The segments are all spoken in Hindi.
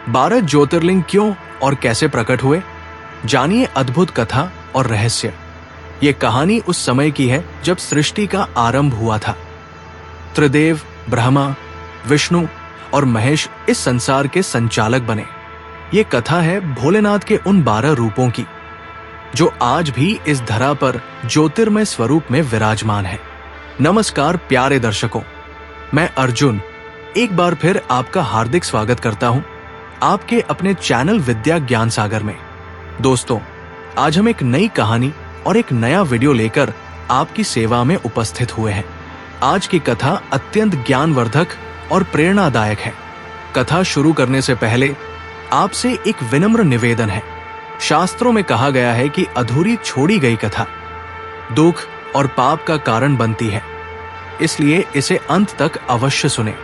12 ज्योतिर्लिंग क्यों और कैसे प्रकट हुए, जानिए अद्भुत कथा और रहस्य। ये कहानी उस समय की है जब सृष्टि का आरंभ हुआ था। त्रिदेव ब्रह्मा, विष्णु और महेश इस संसार के संचालक बने। ये कथा है भोलेनाथ के उन 12 रूपों की जो आज भी इस धरा पर ज्योतिर्मय स्वरूप में विराजमान है। नमस्कार प्यारे दर्शकों, मैं अर्जुन एक बार फिर आपका हार्दिक स्वागत करता हूं आपके अपने चैनल विद्या ज्ञान सागर में। दोस्तों, आज हम एक नई कहानी और एक नया वीडियो लेकर आपकी सेवा में उपस्थित हुए हैं। आज की कथा अत्यंत ज्ञानवर्धक और प्रेरणादायक है। कथा शुरू करने से पहले आपसे एक विनम्र निवेदन है। शास्त्रों में कहा गया है कि अधूरी छोड़ी गई कथा दुख और पाप का कारण बनती है, इसलिए इसे अंत तक अवश्य सुनें।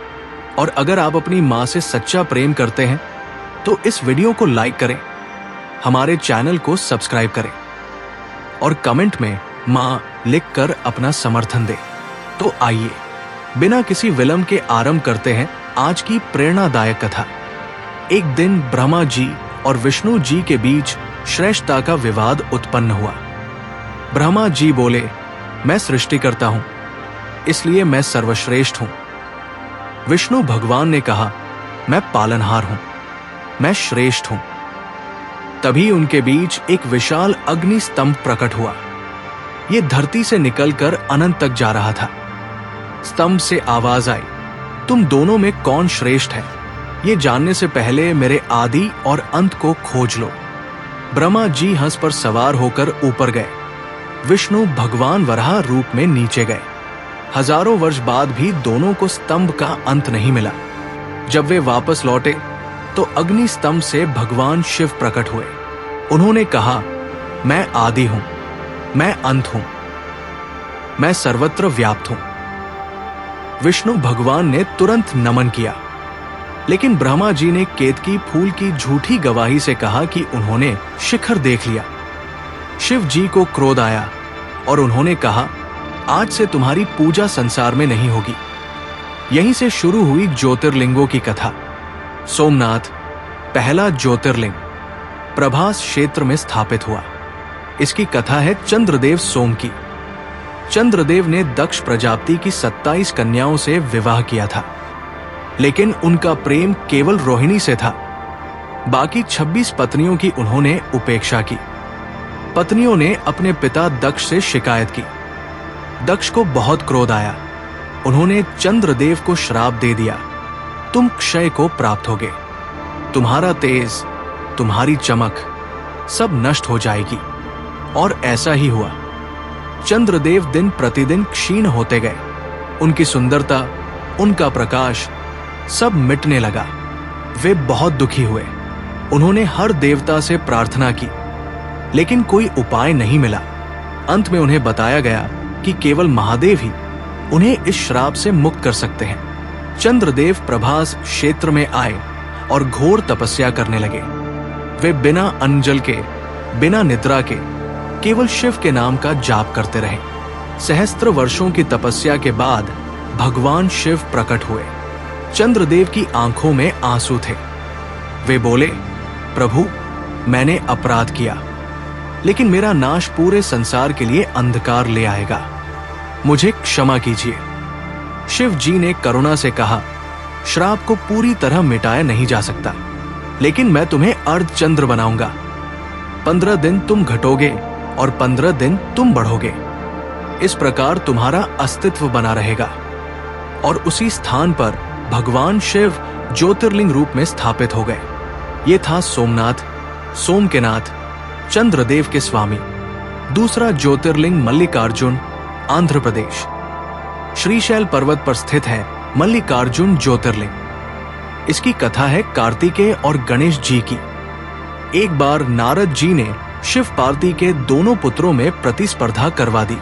और अगर आप अपनी माँ से सच्चा प्रेम करते हैं तो इस वीडियो को लाइक करें, हमारे चैनल को सब्सक्राइब करें और कमेंट में माँ लिखकर अपना समर्थन दें। तो आइए बिना किसी विलंब के आरंभ करते हैं आज की प्रेरणादायक कथा। एक दिन ब्रह्मा जी और विष्णु जी के बीच श्रेष्ठता का विवाद उत्पन्न हुआ। ब्रह्मा जी बोले, मैं सृष्टि करता हूं, इसलिए मैं सर्वश्रेष्ठ हूं। विष्णु भगवान ने कहा, मैं पालनहार हूं, मैं श्रेष्ठ हूं। तभी उनके बीच एक विशाल अग्नि स्तंभ प्रकट हुआ। यह धरती से निकलकर अनंत तक जा रहा था। स्तंभ से आवाज आई, तुम दोनों में कौन श्रेष्ठ है, ये जानने से पहले मेरे आदि और अंत को खोज लो। ब्रह्मा जी हंस पर सवार होकर ऊपर गए। विष्णु भगवान वराह रूप में नीचे गए। हजारों वर्ष बाद भी दोनों को स्तंभ का अंत नहीं मिला। जब वे वापस लौटे तो अग्नि स्तंभ से भगवान शिव प्रकट हुए। उन्होंने कहा, मैं आदि हूं, मैं अंत हूं, मैं सर्वत्र व्याप्त हूं। विष्णु भगवान ने तुरंत नमन किया, लेकिन ब्रह्मा जी ने केतकी फूल की झूठी गवाही से कहा कि उन्होंने शिखर देख लिया। शिव जी को क्रोध आया और उन्होंने कहा, आज से तुम्हारी पूजा संसार में नहीं होगी। यहीं से शुरू हुई ज्योतिर्लिंगों की कथा। सोमनाथ पहला ज्योतिर्लिंग प्रभास क्षेत्र में स्थापित हुआ। इसकी कथा है चंद्रदेव सोम की। चंद्रदेव ने दक्ष प्रजापति की 27 कन्याओं से विवाह किया था, लेकिन उनका प्रेम केवल रोहिणी से था। बाकी 26 पत्नियों की उन्होंने उपेक्षा की। पत्नियों ने अपने पिता दक्ष से शिकायत की। दक्ष को बहुत क्रोध आया। उन्होंने चंद्रदेव को श्राप दे दिया, तुम क्षय को प्राप्त होगे, तुम्हारा तेज, तुम्हारी चमक सब नष्ट हो जाएगी। और ऐसा ही हुआ। चंद्रदेव दिन प्रतिदिन क्षीण होते गए। उनकी सुंदरता, उनका प्रकाश सब मिटने लगा। वे बहुत दुखी हुए। उन्होंने हर देवता से प्रार्थना की, लेकिन कोई उपाय नहीं मिला। अंत में उन्हें बताया गया कि केवल महादेव ही उन्हें इस श्राप से मुक्त कर सकते हैं। चंद्रदेव प्रभास क्षेत्र में आए और घोर तपस्या करने लगे। वे बिना अन्न जल के, बिना निद्रा के केवल शिव के नाम का जाप करते रहे। सहस्त्र वर्षों की तपस्या के बाद भगवान शिव प्रकट हुए। चंद्रदेव की आंखों में आंसू थे। वे बोले, प्रभु, मैंने अपराध किया, लेकिन मेरा नाश पूरे संसार के लिए अंधकार ले आएगा, मुझे क्षमा कीजिए। शिव जी ने करुणा से कहा, श्राप को पूरी तरह मिटाया नहीं जा सकता, लेकिन मैं तुम्हें अर्धचंद्र बनाऊंगा। 15 दिन तुम घटोगे और 15 दिन तुम बढ़ोगे। इस प्रकार तुम्हारा अस्तित्व बना रहेगा। और उसी स्थान पर भगवान शिव ज्योतिर्लिंग रूप में स्थापित हो गए। ये था सोमनाथ, सोम के नाथ, चंद्रदेव के स्वामी। दूसरा ज्योतिर्लिंग मल्लिकार्जुन, आंध्र प्रदेश। श्रीशैल पर्वत पर स्थित है मल्लिकार्जुन ज्योतिर्लिंग। इसकी कथा है कार्तिकेय और गणेश जी की। एक बार नारद जी ने शिव पार्वती के दोनों पुत्रों में प्रतिस्पर्धा करवा दी।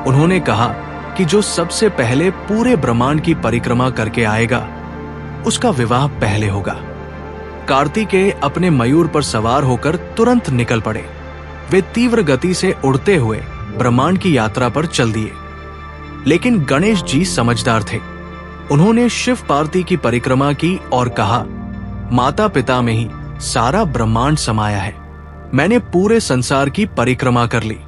उन्होंने कहा कि जो सबसे पहले पूरे ब्रह्मांड की परिक्रमा करके आएगा उसका विवाह पहले होगा। कार्तिकेय अपने मयूर पर सवार होकर तुरंत निकल पड़े। वे तीव्र गति से उड़ते हुए ब्रह्मांड की यात्रा पर चल दिए। लेकिन गणेश जी समझदार थे। उन्होंने शिव पार्वती की परिक्रमा की और कहा, माता पिता में ही सारा ब्रह्मांड समाया है। मैंने पूरे संसार की परिक्रमा कर ली।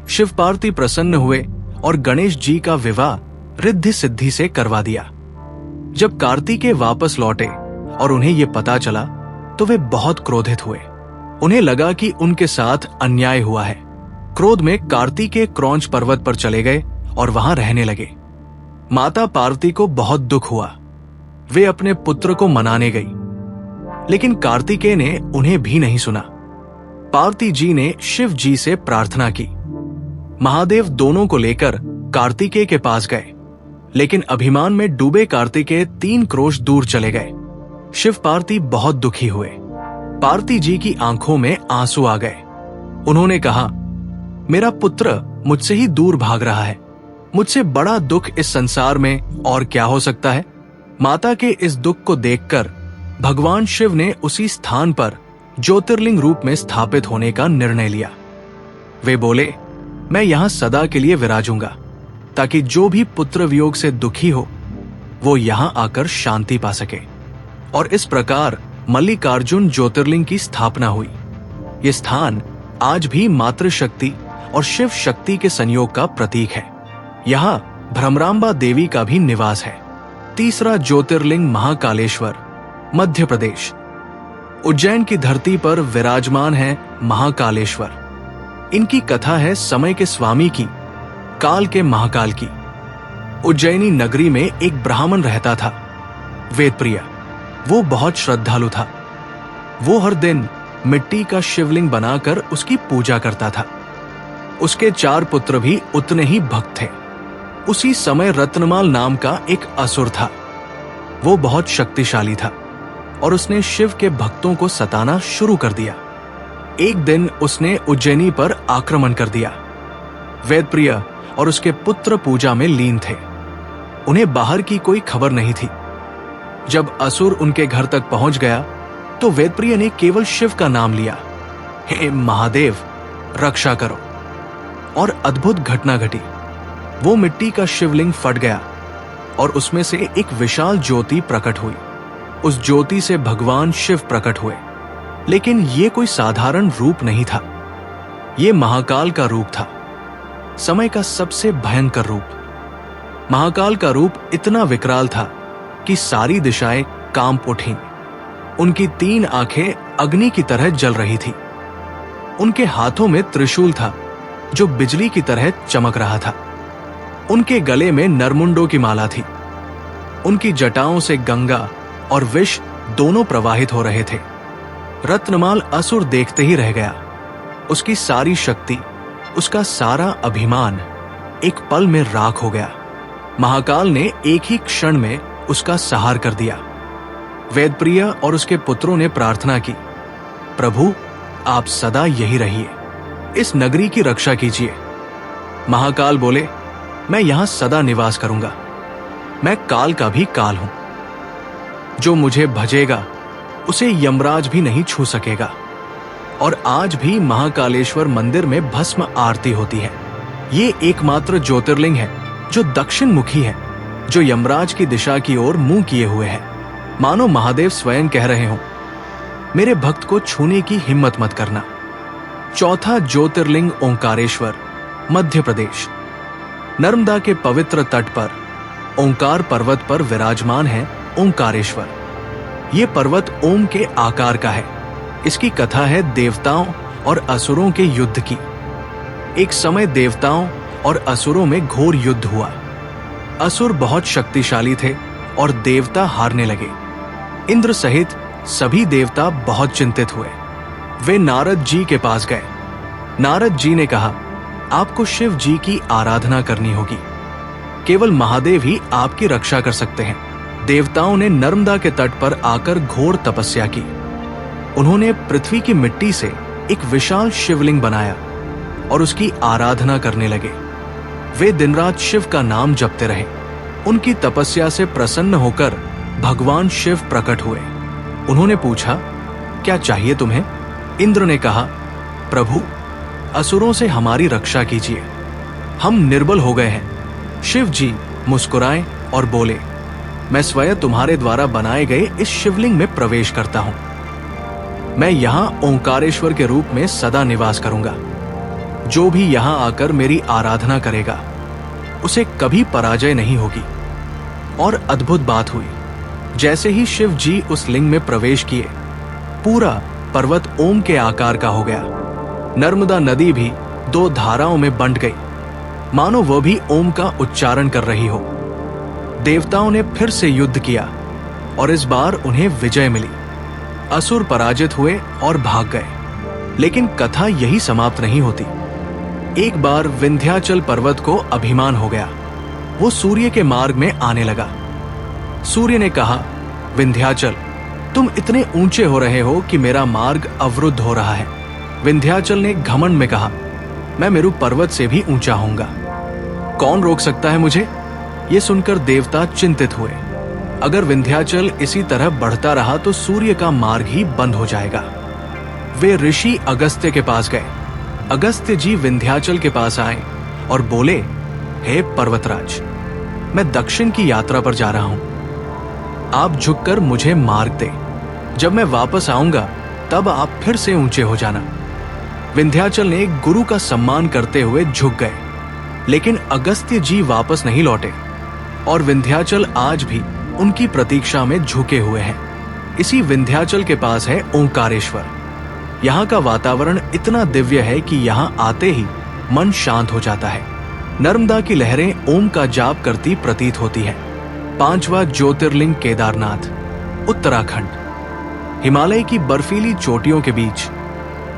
शिव पार्वती प्रसन्न हुए और गणेश जी का विवाह रिद्धि सिद्धि से करवा दिया। जब कार्तिकेय वापस लौटे और उन्हें यह पता चला तो वे बहुत क्रोधित हुए। उन्हें लगा कि उनके साथ अन्याय हुआ है। क्रोध में कार्तिकेय क्रौंच पर्वत पर चले गए और वहां रहने लगे। माता पार्वती को बहुत दुख हुआ। वे अपने पुत्र को मनाने गई, लेकिन कार्तिकेय ने उन्हें भी नहीं सुना। पार्वती जी ने शिव जी से प्रार्थना की। महादेव दोनों को लेकर कार्तिकेय के पास गए, लेकिन अभिमान में डूबे कार्तिकेय 3 क्रोश दूर चले गए। शिव पार्वती बहुत दुखी हुए। पार्वती जी की आंखों में आंसू आ गए। उन्होंने कहा, मेरा पुत्र मुझसे ही दूर भाग रहा है। मुझसे बड़ा दुख इस संसार में और क्या हो सकता है। माता के इस दुख को देखकर भगवान शिव ने उसी स्थान पर ज्योतिर्लिंग रूप में स्थापित होने का निर्णय लिया। वे बोले, मैं यहां सदा के लिए विराजूंगा, ताकि जो भी पुत्र वियोग से दुखी हो वो यहां आकर शांति पा सके। और इस प्रकार मल्लिकार्जुन ज्योतिर्लिंग की स्थापना हुई। ये स्थान आज भी मातृशक्ति और शिव शक्ति के संयोग का प्रतीक है। यहाँ भ्रमरांबा देवी का भी निवास है। तीसरा ज्योतिर्लिंग महाकालेश्वर, मध्य प्रदेश। उज्जैन की धरती पर विराजमान है महाकालेश्वर। इनकी कथा है समय के स्वामी की, काल के महाकाल की। उज्जैनी नगरी में एक ब्राह्मण रहता था, वेदप्रिय। वो बहुत श्रद्धालु था। वो हर दिन मिट्टी का शिवलिंग बनाकर उसकी पूजा करता था। उसके 4 पुत्र भी उतने ही भक्त थे। उसी समय रत्नमाल नाम का एक असुर था। वो बहुत शक्तिशाली था और उसने शिव के भक्तों को सताना शुरू कर दिया। एक दिन उसने उज्जैनी पर आक्रमण कर दिया। वेदप्रिय और उसके पुत्र पूजा में लीन थे। उन्हें बाहर की कोई खबर नहीं थी। जब असुर उनके घर तक पहुंच गया तो वेदप्रिय ने केवल शिव का नाम लिया, हे महादेव रक्षा करो। और अद्भुत घटना घटी। वो मिट्टी का शिवलिंग फट गया और उसमें से एक विशाल ज्योति प्रकट हुई। उस ज्योति से भगवान शिव प्रकट हुए, लेकिन ये कोई साधारण रूप नहीं था। ये महाकाल का रूप था, समय का सबसे भयंकर रूप। महाकाल का रूप इतना विकराल था कि सारी दिशाएं कांप उठीं। उनकी 3 आंखें अग्नि की तरह जल रही थी। उनके हाथों में त्रिशूल था जो बिजली की तरह चमक रहा था। उनके गले में नरमुंडों की माला थी। उनकी जटाओं से गंगा और विष दोनों प्रवाहित हो रहे थे। रत्नमाल असुर देखते ही रह गया। उसकी सारी शक्ति, उसका सारा अभिमान एक पल में राख हो गया। महाकाल ने एक ही क्षण में उसका संहार कर दिया। वेदप्रिय और उसके पुत्रों ने प्रार्थना की, प्रभु आप सदा यही रहिए, इस नगरी की रक्षा कीजिए। महाकाल बोले, मैं यहां सदा निवास करूंगा। मैं काल का भी काल हूं। जो मुझे भजेगा उसे यमराज भी नहीं छू सकेगा। और आज भी महाकालेश्वर मंदिर में भस्म आरती होती है। ये एकमात्र ज्योतिर्लिंग है जो दक्षिण मुखी है, जो यमराज की दिशा की ओर मुंह किए हुए है। मानो महादेव स्वयं कह रहे हों, मेरे भक्त को छूने की हिम्मत मत करना। चौथा ज्योतिर्लिंग ओंकारेश्वर, मध्य प्रदेश। नर्मदा के पवित्र तट पर ओंकार पर्वत पर विराजमान है ओंकारेश्वर। ये पर्वत ओम के आकार का है। इसकी कथा है देवताओं और असुरों के युद्ध की। एक समय देवताओं और असुरों में घोर युद्ध हुआ। असुर बहुत शक्तिशाली थे और देवता हारने लगे। इंद्र सहित सभी देवता बहुत चिंतित हुए। वे नारद जी के पास गए। नारद जी ने कहा, आपको शिव जी की आराधना करनी होगी। केवल महादेव ही आपकी रक्षा कर सकते हैं। देवताओं ने नर्मदा के तट पर आकर घोर तपस्या की। उन्होंने पृथ्वी की मिट्टी से एक विशाल शिवलिंग बनाया और उसकी आराधना करने लगे। वे दिन रात शिव का नाम जपते रहे। उनकी तपस्या से प्रसन्न होकर भगवान शिव प्रकट हुए। उन्होंने पूछा, क्या चाहिए तुम्हें? इंद्र ने कहा, प्रभु असुरों से हमारी रक्षा कीजिए, हम निर्बल हो गए हैं। शिव जी मुस्कुराए और बोले, मैं स्वयं तुम्हारे द्वारा बनाए गए इस शिवलिंग में प्रवेश करता हूं। मैं यहां ओंकारेश्वर के रूप में सदा निवास करूंगा। जो भी यहां आकर मेरी आराधना करेगा उसे कभी पराजय नहीं होगी। और अद्भुत बात हुई, जैसे ही शिव जी उस लिंग में प्रवेश किए, पूरा पर्वत ओम के आकार का हो गया। नर्मदा नदी भी 2 धाराओं में बंट गई, मानो वह भी ओम का उच्चारण कर रही हो। देवताओं ने फिर से युद्ध किया और इस बार उन्हें विजय मिली। असुर पराजित हुए और भाग गए। लेकिन कथा यही समाप्त नहीं होती। एक बार विंध्याचल पर्वत को अभिमान हो गया। वो सूर्य के मार्ग में आने लगा। सूर्य ने कहा, विंध्याचल, तुम इतने ऊंचे हो रहे हो कि मेरा मार्ग अवरुद्ध हो रहा है। विंध्याचल ने घमंड में कहा, मैं मेरु पर्वत से भी ऊंचा होऊंगा। कौन रोक सकता है मुझे? ये सुनकर देवता चिंतित हुए। अगर विंध्याचल इसी तरह बढ़ता रहा तो सूर्य का मार्ग ही बंद हो जाएगा। वे ऋषि अगस्त्य के पास गए। अगस्त्य जी विंध्याचल के पास आए और बोले, हे पर्वतराज, मैं दक्षिण की यात्रा पर जा रहा हूं। आप झुककर मुझे मार्ग दे। जब मैं वापस आऊंगा तब आप फिर से ऊंचे हो जाना। विंध्याचल ने गुरु का सम्मान करते हुए झुक गए। लेकिन अगस्त्य जी वापस नहीं लौटे और विंध्याचल आज भी उनकी प्रतीक्षा में झुके हुए हैं। इसी विंध्याचल के पास है ओंकारेश्वर। यहाँ का वातावरण इतना दिव्य है कि यहाँ आते ही मन शांत हो जाता है। नर्मदा की लहरें ओम का जाप करती प्रतीत होती है। 5वां ज्योतिर्लिंग केदारनाथ, उत्तराखंड। हिमालय की बर्फीली चोटियों के बीच,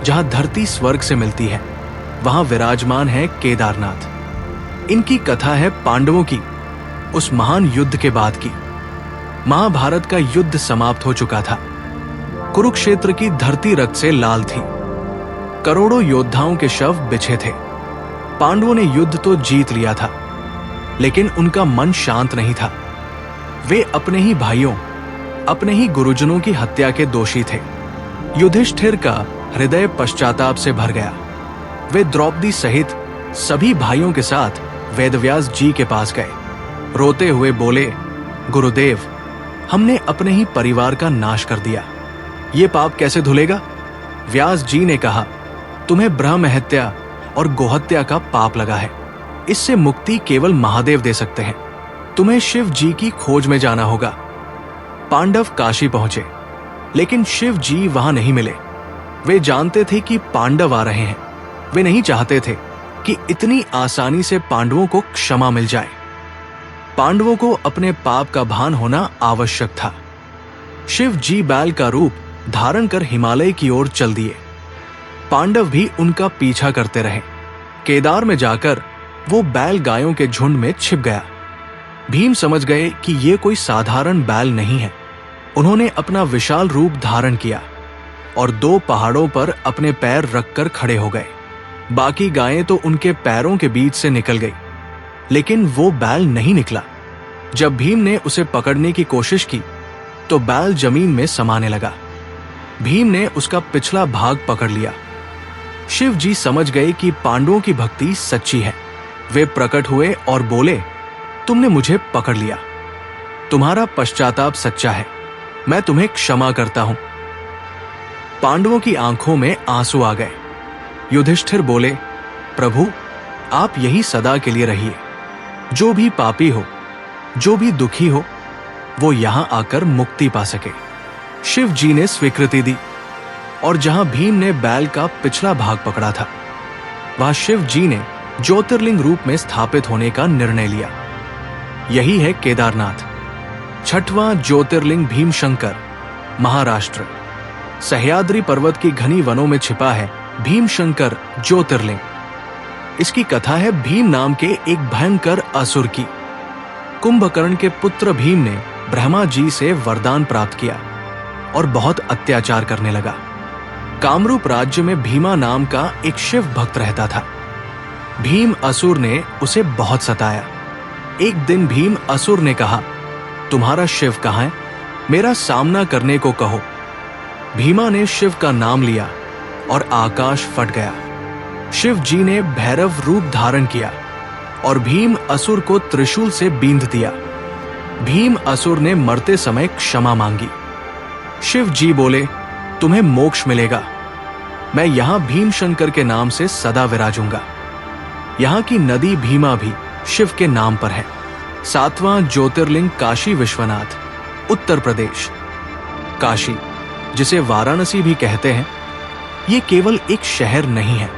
जहां धरती स्वर्ग से मिलती है, वहां विराजमान है केदारनाथ। इनकी कथा है पांडवों की उस महान युद्ध के बाद की। महाभारत का युद्ध समाप्त हो चुका था। कुरुक्षेत्र की धरती रक्त से लाल थी। करोड़ों योद्धाओं के शव बिछे थे। पांडवों ने युद्ध तो जीत लिया था, लेकिन उनका मन शांत नहीं था। वे अपने ही भाइयों, अपने ही गुरुजनों की हत्या के दोषी थे। युधिष्ठिर का हृदय पश्चाताप से भर गया। वे द्रौपदी सहित सभी भाइयों के साथ वेदव्यास जी के पास गए। रोते हुए बोले, गुरुदेव, हमने अपने ही परिवार का नाश कर दिया। ये पाप कैसे धुलेगा? व्यास जी ने कहा, तुम्हें ब्रह्म हत्या और गोहत्या का पाप लगा है। इससे मुक्ति केवल महादेव दे सकते हैं। तुम्हें शिव जी की खोज में जाना होगा। पांडव काशी पहुंचे, लेकिन शिव जी वहां नहीं मिले। वे जानते थे कि पांडव आ रहे हैं। वे नहीं चाहते थे कि इतनी आसानी से पांडवों को क्षमा मिल जाए। पांडवों को अपने पाप का भान होना आवश्यक था। शिव जी बैल का रूप धारण कर हिमालय की ओर चल दिए। पांडव भी उनका पीछा करते रहे। केदार में जाकर वो बैल गायों के झुंड में छिप गया। भीम समझ गए कि ये कोई साधारण बैल नहीं है। उन्होंने अपना विशाल रूप धारण किया और 2 पहाड़ों पर अपने पैर रखकर खड़े हो गए। बाकी गायें तो उनके पैरों के बीच से निकल गई, लेकिन वो बैल नहीं निकला। जब भीम ने उसे पकड़ने की कोशिश की तो बैल जमीन में समाने लगा। भीम ने उसका पिछला भाग पकड़ लिया। शिव जी समझ गए कि पांडवों की भक्ति सच्ची है। वे प्रकट हुए और बोले, तुमने मुझे पकड़ लिया। तुम्हारा पश्चाताप सच्चा है। मैं तुम्हें क्षमा करता हूं। पांडवों की आंखों में आंसू आ गए। युधिष्ठिर बोले, प्रभु, आप यही सदा के लिए रहिए। जो भी पापी हो, जो भी दुखी हो, वो यहां आकर मुक्ति पा सके। शिव जी ने स्वीकृति दी और जहां भीम ने बैल का पिछला भाग पकड़ा था, वहां शिव जी ने ज्योतिर्लिंग रूप में स्थापित होने का निर्णय लिया। यही है केदारनाथ। 6वां ज्योतिर्लिंग भीमशंकर, महाराष्ट्र। सह्याद्री पर्वत की घनी वनों में छिपा है भीमशंकर ज्योतिर्लिंग। इसकी कथा है भीम नाम के एक भयंकर असुर की। कुंभकर्ण के पुत्र भीम ने ब्रह्मा जी से वरदान प्राप्त किया और बहुत अत्याचार करने लगा। कामरूप राज्य में भीमा नाम का एक शिव भक्त रहता था। भीम असुर ने उसे बहुत सताया। एक दिन भीम असुर ने कहा, तुम्हारा शिव कहाँ है? मेरा सामना करने को कहो। भीमा ने शिव का नाम लिया और आकाश फट गया। शिव जी ने भैरव रूप धारण किया और भीम असुर को त्रिशूल से बींध दिया। भीम असुर ने मरते समय क्षमा मांगी। शिव जी बोले, तुम्हें मोक्ष मिलेगा। मैं यहां भीमशंकर के नाम से सदा विराजूंगा। यहां की नदी भीमा भी शिव के नाम पर है। 7वां ज्योतिर्लिंग काशी विश्वनाथ, उत्तर प्रदेश। काशी, जिसे वाराणसी भी कहते हैं, ये केवल एक शहर नहीं है,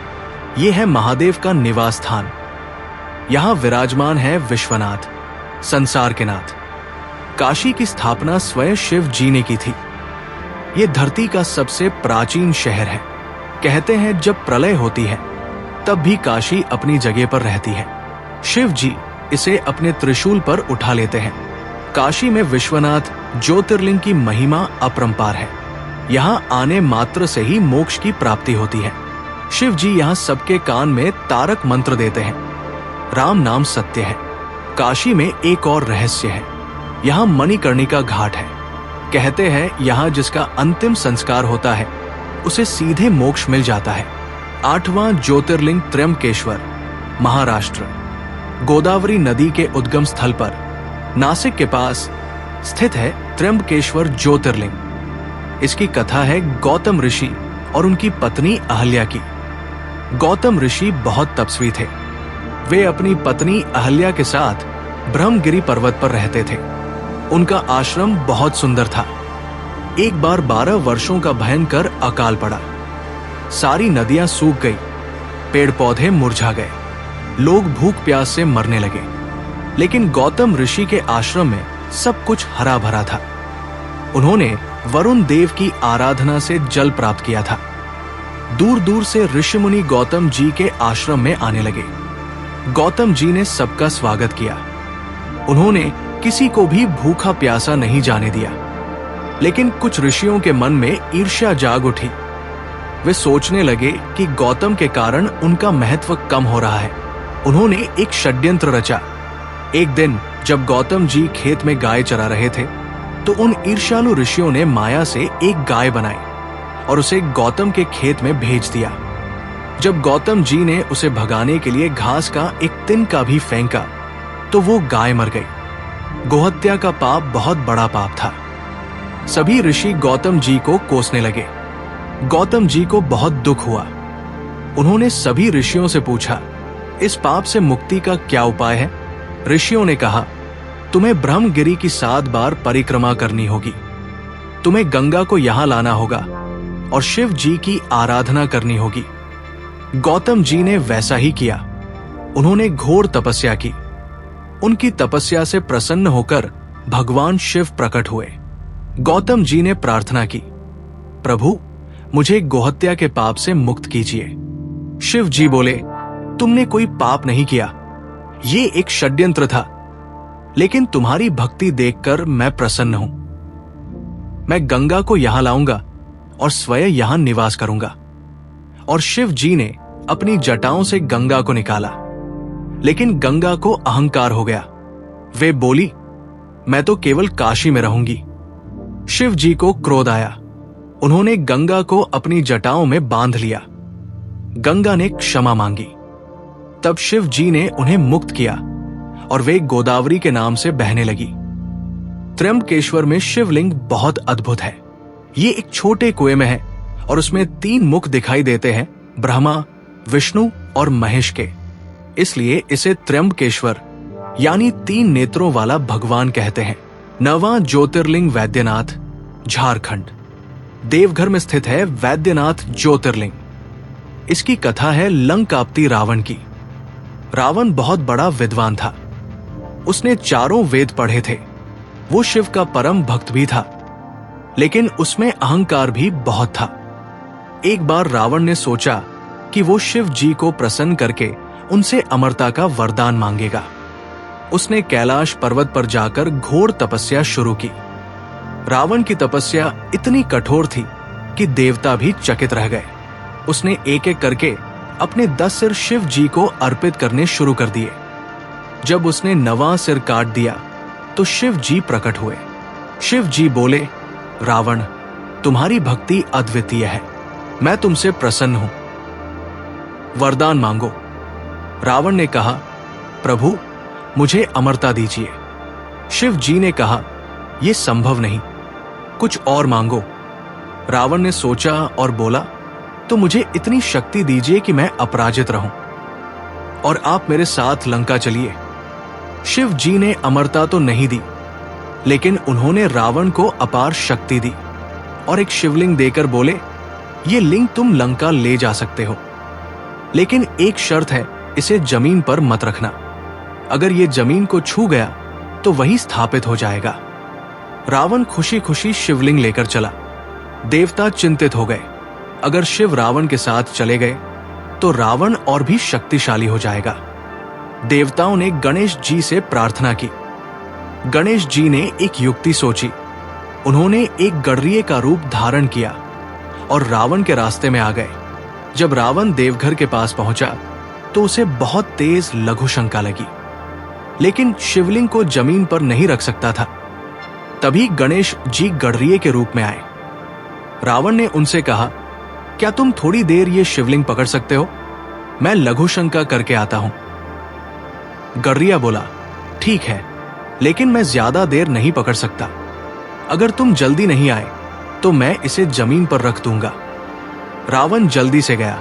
ये है महादेव का निवास स्थान। यहां विराजमान है विश्वनाथ, संसार के नाथ। काशी की स्थापना स्वयं शिव जी ने की थी। ये धरती का सबसे प्राचीन शहर है। कहते हैं जब प्रलय होती है तब भी काशी अपनी जगह पर रहती है। शिव जी इसे अपने त्रिशूल पर उठा लेते हैं। काशी में विश्वनाथ ज्योतिर्लिंग की महिमा अपरंपार है। यहाँ आने मात्र से ही मोक्ष की प्राप्ति होती है। शिव जी यहाँ सबके कान में तारक मंत्र देते हैं। राम नाम सत्य है। काशी में एक और रहस्य है। यहाँ मणिकर्णिका घाट है। कहते हैं यहाँ जिसका अंतिम संस्कार होता है उसे सीधे मोक्ष मिल जाता है। 8वां ज्योतिर्लिंग त्र्यंबकेश्वर, महाराष्ट्र। गोदावरी नदी के उद्गम स्थल पर नासिक के पास स्थित है त्र्यंबकेश्वर ज्योतिर्लिंग। इसकी कथा है गौतम ऋषि और उनकी पत्नी अहल्या की। गौतम ऋषि बहुत तपस्वी थे। वे अपनी पत्नी अहल्या के साथ ब्रह्मगिरि पर्वत पर रहते थे। उनका आश्रम बहुत सुंदर था। एक बार 12 वर्षों का भयंकर अकाल पड़ा। सारी नदियां सूख गई, पेड़ पौधे मुरझा गए, लोग भूख प्यास से मरने लगे। लेकिन गौतम ऋषि के आश्रम में सब कुछ हरा भरा था। उन्होंने वरुण देव की आराधना से जल प्राप्त किया था। दूर दूर से ऋषि मुनि गौतम जी के आश्रम में आने लगे। गौतम जी ने सबका स्वागत किया। उन्होंने किसी को भी भूखा प्यासा नहीं जाने दिया। लेकिन कुछ ऋषियों के मन में ईर्ष्या जाग उठी। वे सोचने लगे कि गौतम के कारण उनका महत्व कम हो रहा है। उन्होंने एक षड्यंत्र रचा। एक दिन जब गौतम जी खेत में गाय चरा रहे थे तो उन ईर्ष्यालु ऋषियों ने माया से एक गाय बनाई और उसे गौतम के खेत में भेज दिया। जब गौतम जी ने उसे भगाने के लिए घास का एक तिनका भी फेंका तो वो गाय मर गई। गोहत्या का पाप बहुत बड़ा पाप था। सभी ऋषि गौतम जी को कोसने लगे। गौतम जी को बहुत दुख हुआ। उन्होंने सभी ऋषियों से पूछा, इस पाप से मुक्ति का क्या उपाय है? ऋषियों ने कहा, तुम्हें ब्रह्मगिरि की 7 बार परिक्रमा करनी होगी। तुम्हें गंगा को यहां लाना होगा और शिव जी की आराधना करनी होगी। गौतम जी ने वैसा ही किया। उन्होंने घोर तपस्या की। उनकी तपस्या से प्रसन्न होकर भगवान शिव प्रकट हुए। गौतम जी ने प्रार्थना की, प्रभु मुझे गोहत्या के पाप से मुक्त कीजिए। शिव जी बोले, तुमने कोई पाप नहीं किया, ये एक षड्यंत्र था। लेकिन तुम्हारी भक्ति देखकर मैं प्रसन्न हूं। मैं गंगा को यहां लाऊंगा और स्वयं यहां निवास करूंगा। और शिव जी ने अपनी जटाओं से गंगा को निकाला। लेकिन गंगा को अहंकार हो गया। वे बोली, मैं तो केवल काशी में रहूंगी। शिव जी को क्रोध आया। उन्होंने गंगा को अपनी जटाओं में बांध लिया। गंगा ने क्षमा मांगी। तब शिव जी ने उन्हें मुक्त किया और वे गोदावरी के नाम से बहने लगी। त्र्यंबकेश्वर में शिवलिंग बहुत अद्भुत है। ये एक छोटे कुएं में है और उसमें 3 मुख दिखाई देते हैं, ब्रह्मा, विष्णु और महेश के। इसलिए इसे त्र्यंबकेश्वर यानी 3 नेत्रों वाला भगवान कहते हैं। 9वां ज्योतिर्लिंग वैद्यनाथ, झारखंड। देवघर में स्थित है वैद्यनाथ ज्योतिर्लिंग। इसकी कथा है लंकाप्ती रावण की। रावण बहुत बड़ा विद्वान था। उसने 4 वेद पढ़े थे। वो शिव का परम भक्त भी था, लेकिन उसमें अहंकार भी बहुत था। एक बार रावण ने सोचा कि वो शिव जी को प्रसन्न करके उनसे अमरता का वरदान मांगेगा। उसने कैलाश पर्वत पर जाकर घोर तपस्या शुरू की। रावण की तपस्या इतनी कठोर थी कि देवता भी चकित रह गए। उसने एक एक करके अपने 10 सिर शिव जी को अर्पित करने शुरू कर दिए। जब उसने 9वां सिर काट दिया तो शिव जी प्रकट हुए। शिव जी बोले, रावण, तुम्हारी भक्ति अद्वितीय है, मैं तुमसे प्रसन्न हूं, वरदान मांगो। रावण ने कहा, प्रभु मुझे अमरता दीजिए। शिव जी ने कहा, यह संभव नहीं, कुछ और मांगो। रावण ने सोचा और बोला, तो मुझे इतनी शक्ति दीजिए कि मैं अपराजित रहूं और आप मेरे साथ लंका चलिए। शिव जी ने अमरता तो नहीं दी, लेकिन उन्होंने रावण को अपार शक्ति दी और एक शिवलिंग देकर बोले, ये लिंग तुम लंका ले जा सकते हो, लेकिन एक शर्त है, इसे जमीन पर मत रखना। अगर ये जमीन को छू गया तो वही स्थापित हो जाएगा। रावण खुशी खुशी शिवलिंग लेकर चला। देवता चिंतित हो गए, अगर शिव रावण के साथ चले गए तो रावण और भी शक्तिशाली हो जाएगा। देवताओं ने गणेश जी से प्रार्थना की। गणेश जी ने एक युक्ति सोची। उन्होंने एक गडरिये का रूप धारण किया और रावण के रास्ते में आ गए। जब रावण देवघर के पास पहुंचा तो उसे बहुत तेज लघु शंका लगी, लेकिन शिवलिंग को जमीन पर नहीं रख सकता था। तभी गणेश जी गडरिये के रूप में आए। रावण ने उनसे कहा, क्या तुम थोड़ी देर ये शिवलिंग पकड़ सकते हो? मैं लघु शंका करके आता हूं। गडरिया बोला, ठीक है, लेकिन मैं ज्यादा देर नहीं पकड़ सकता। अगर तुम जल्दी नहीं आए तो मैं इसे जमीन पर रख दूंगा। रावण जल्दी से गया,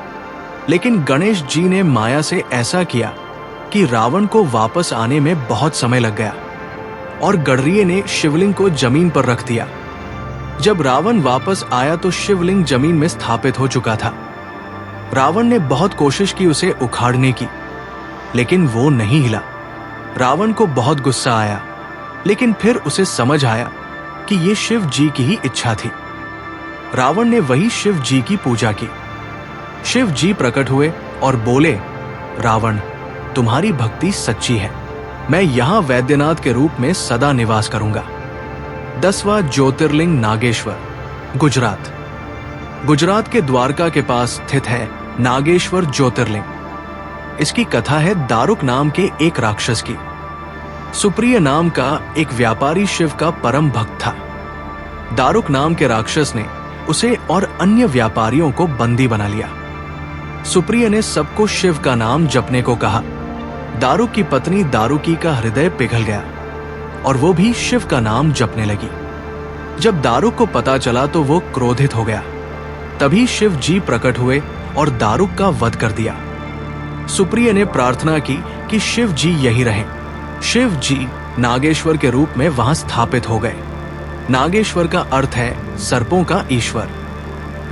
लेकिन गणेश जी ने माया से ऐसा किया कि रावण को वापस आने में बहुत समय लग गया और गडरिये ने शिवलिंग को जमीन पर रख दिया। जब रावण वापस आया तो शिवलिंग जमीन में स्थापित हो चुका था। रावण ने बहुत कोशिश की उसे उखाड़ने की, लेकिन वो नहीं हिला। रावण को बहुत गुस्सा आया, लेकिन फिर उसे समझ आया कि ये शिव जी की ही इच्छा थी। रावण ने वही शिव जी की पूजा की। शिव जी प्रकट हुए और बोले, रावण, तुम्हारी भक्ति सच्ची है। मैं यहां वैद्यनाथ के रूप में सदा निवास करूंगा। 10वां ज्योतिर्लिंग नागेश्वर, गुजरात। गुजरात के द्वारका के पास स्थित है नागेश्वर ज्योतिर्लिंग। इसकी कथा है दारुक नाम के एक राक्षस की। सुप्रिय नाम का एक व्यापारी शिव का परम भक्त था। दारुक नाम के राक्षस ने उसे और अन्य व्यापारियों को बंदी बना लिया। सुप्रिय ने सबको शिव का नाम जपने को कहा। दारुक की पत्नी दारुकी का हृदय पिघल गया और वो भी शिव का नाम जपने लगी। जब दारुक को पता चला तो वो क्रोधित हो गया। तभी शिव जी प्रकट हुए और दारुक का वध कर दिया। सुप्रिय ने प्रार्थना की कि शिव जी यही रहें। शिव जी नागेश्वर के रूप में वहां स्थापित हो गए। नागेश्वर का अर्थ है सर्पों का ईश्वर।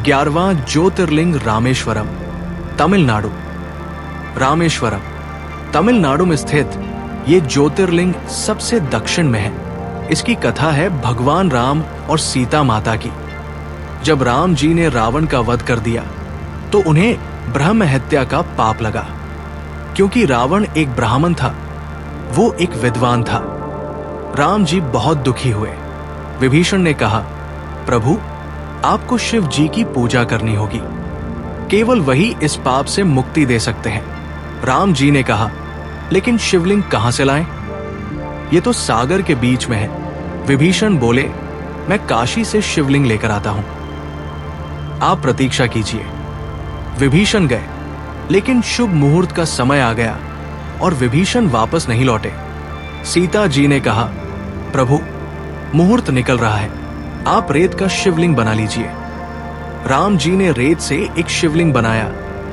11वां ज्योतिर्लिंग रामेश्वरम, तमिलनाडु। रामेश्वरम तमिलनाडु में स्थित ये ज्योतिर्लिंग सबसे दक्षिण में है। इसकी कथा है भगवान राम और सीता माता की। जब राम जी ने रावण का वध कर दिया तो उन्हें ब्रह्म हत्या का पाप लगा। क्योंकि रावण एक ब्राह्मण था, वो एक विद्वान था। राम जी बहुत दुखी हुए। विभीषण ने कहा, प्रभु, आपको शिव जी की पूजा करनी होगी, केवल वही इस पाप से मुक्ति दे सकते हैं। राम जी ने कहा, लेकिन शिवलिंग कहां से लाएं? ये तो सागर के बीच में है। विभीषण बोले, मैं काशी से शिवलिंग लेकर आता हूं, आप प्रतीक्षा कीजिए। विभीषण गए, लेकिन शुभ मुहूर्त का समय आ गया और विभीषण वापस नहीं लौटे। सीता जी ने कहा, प्रभु, मुहूर्त निकल रहा है, आप रेत का शिवलिंग बना लीजिए। राम जी ने रेत से एक शिवलिंग बनाया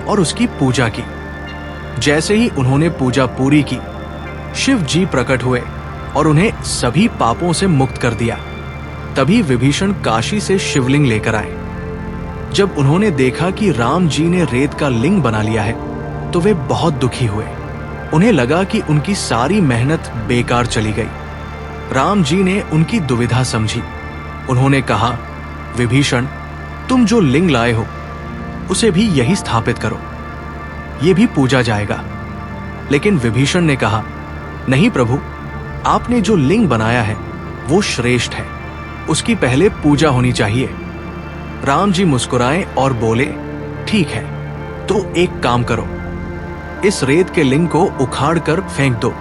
और उसकी पूजा की। जैसे ही उन्होंने पूजा पूरी की, शिव जी प्रकट हुए और उन्हें सभी पापों से मुक्त कर दिया। तभी विभीषण काशी से शिवलिंग लेकर आए। जब उन्होंने देखा कि राम जी ने रेत का लिंग बना लिया है तो वे बहुत दुखी हुए। उन्हें लगा कि उनकी सारी मेहनत बेकार चली गई। राम जी ने उनकी दुविधा समझी। उन्होंने कहा, विभीषण, तुम जो लिंग लाए हो उसे भी यही स्थापित करो, ये भी पूजा जाएगा। लेकिन विभीषण ने कहा, नहीं प्रभु, आपने जो लिंग बनाया है वो श्रेष्ठ है, उसकी पहले पूजा होनी चाहिए। राम जी मुस्कुराए और बोले, ठीक है, तो एक काम करो, इस रेत के लिंग को उखाड़ कर फेंक दो,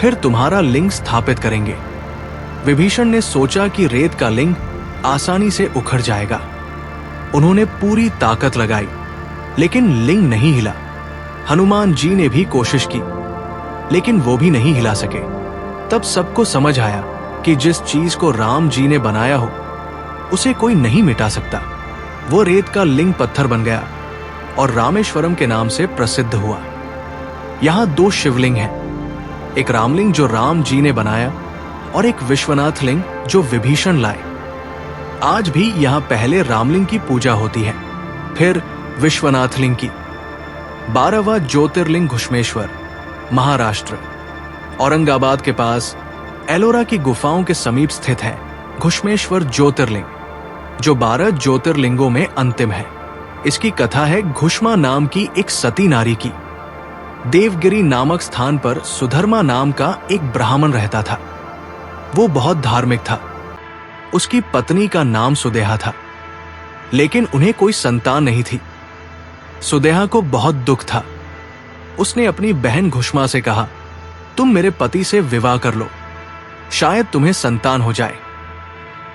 फिर तुम्हारा लिंग स्थापित करेंगे। विभीषण ने सोचा कि रेत का लिंग आसानी से उखड़ जाएगा। उन्होंने पूरी ताकत लगाई, लेकिन लिंग नहीं हिला। हनुमान जी ने भी कोशिश की, लेकिन वो भी नहीं हिला सके। तब सबको समझ आया कि जिस चीज को राम जी ने बनाया हो उसे कोई नहीं मिटा सकता। वो रेत का लिंग पत्थर बन गया और रामेश्वरम के नाम से प्रसिद्ध हुआ। यहां 2 शिवलिंग हैं, एक रामलिंग जो राम जी ने बनाया और एक विश्वनाथ लिंग जो विभीषण लाए। आज भी यहां पहले रामलिंग की पूजा होती है, फिर विश्वनाथ लिंग की। 12वां ज्योतिर्लिंग घुश्मेश्वर, महाराष्ट्र, औरंगाबाद के पास एलोरा की गुफाओं के समीप स्थित है घुश्मेश्वर ज्योतिर्लिंग, जो 12 ज्योतिर्लिंगों में अंतिम है। इसकी कथा है घुश्मा नाम की एक सती नारी की। देवगिरी नामक स्थान पर सुधर्मा नाम का एक ब्राह्मण रहता था। वो बहुत धार्मिक था। उसकी पत्नी का नाम सुदेहा था, लेकिन उन्हें कोई संतान नहीं थी। सुदेहा को बहुत दुख था। उसने अपनी बहन घुश्मा से कहा, तुम मेरे पति से विवाह कर लो, शायद तुम्हें संतान हो जाए।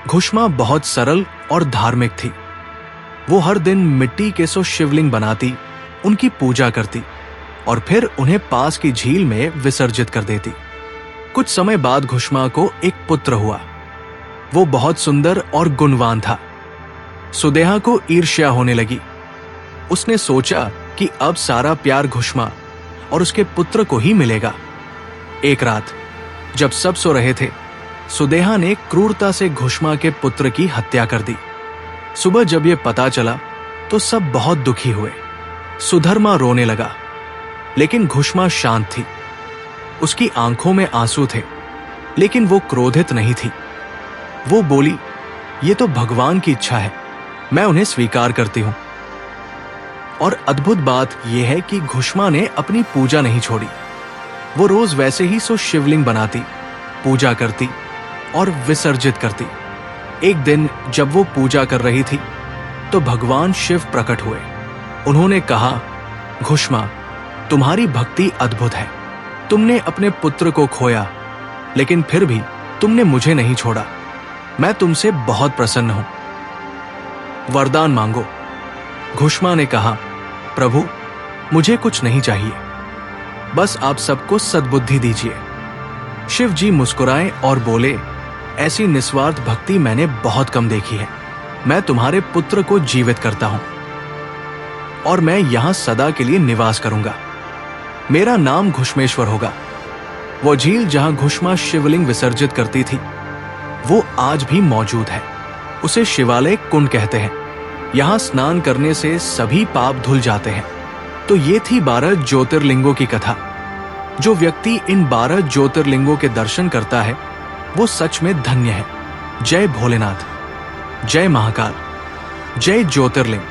घुश्मा बहुत सरल और धार्मिक थी। वो हर दिन मिट्टी के 100 शिवलिंग बनाती, उनकी पूजा करती और फिर उन्हें पास की झील में विसर्जित कर देती। कुछ समय बाद घुश्मा को एक पुत्र हुआ। वो बहुत सुंदर और गुणवान था। सुदेहा को ईर्ष्या होने लगी। उसने सोचा कि अब सारा प्यार घुश्मा और उसके पुत्र को ही मिलेगा। एक रात जब सब सो रहे थे, सुदेहा ने क्रूरता से घुश्मा के पुत्र की हत्या कर दी। सुबह जब यह पता चला तो सब बहुत दुखी हुए। सुधर्मा रोने लगा, लेकिन घुश्मा शांत थी। उसकी आंखों में आंसू थे, लेकिन वो क्रोधित नहीं थी। वो बोली, ये तो भगवान की इच्छा है, मैं उन्हें स्वीकार करती हूं। और अद्भुत बात यह है कि घुश्मा ने अपनी पूजा नहीं छोड़ी। वो रोज वैसे ही 100 शिवलिंग बनाती, पूजा करती और विसर्जित करती। एक दिन जब वो पूजा कर रही थी तो भगवान शिव प्रकट हुए। उन्होंने कहा, घुश्मा, तुम्हारी भक्ति अद्भुत है। तुमने अपने पुत्र को खोया, लेकिन फिर भी तुमने मुझे नहीं छोड़ा। मैं तुमसे बहुत प्रसन्न हूं। वरदान मांगो। घुश्मा ने कहा, प्रभु, मुझे कुछ नहीं चाहिए, बस आप सबको सद्बुद्धि दीजिए। शिव जी मुस्कुराए और बोले, ऐसी निस्वार्थ भक्ति मैंने बहुत कम देखी है। मैं तुम्हारे पुत्र को जीवित करता हूं और मैं यहां सदा के लिए निवास करूंगा। मेरा नाम घुश्मेश्वर होगा। वो झील जहां घुश्मा शिवलिंग विसर्जित करती थी, वो आज भी मौजूद है। उसे शिवालय कुंड कहते हैं। यहां स्नान करने से सभी पाप धुल जाते हैं। तो ये थी 12 ज्योतिर्लिंगों की कथा। जो व्यक्ति इन 12 ज्योतिर्लिंगों के दर्शन करता है वो सच में धन्य है। जय भोलेनाथ, जय महाकाल, जय ज्योतिर्लिंग।